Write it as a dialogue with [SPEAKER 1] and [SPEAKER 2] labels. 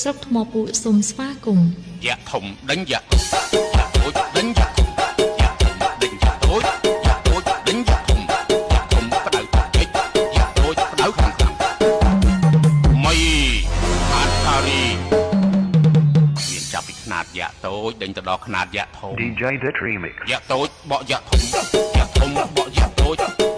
[SPEAKER 1] ស្រុកថ្មពួកសូមស្វាគមន៍
[SPEAKER 2] យ៉ាធំដេញយ៉ាតូចដេញយ៉ាធំយ៉ាធំដេញយ៉ាតូចយ៉ាតូចដេញយ៉ាធំយ៉ាធំក្តៅពេកយ៉ាតូចក្តៅខ្លាំងមីអាតារីមានចាប់ពីខ្នាតយ៉ាតូចដេញទៅដល់ខ្នាតយ៉ាធំ
[SPEAKER 3] DJ Bit Remix
[SPEAKER 2] យ៉ាតូចបកយ៉ាធំយ៉ាធំបកយ៉ាតូច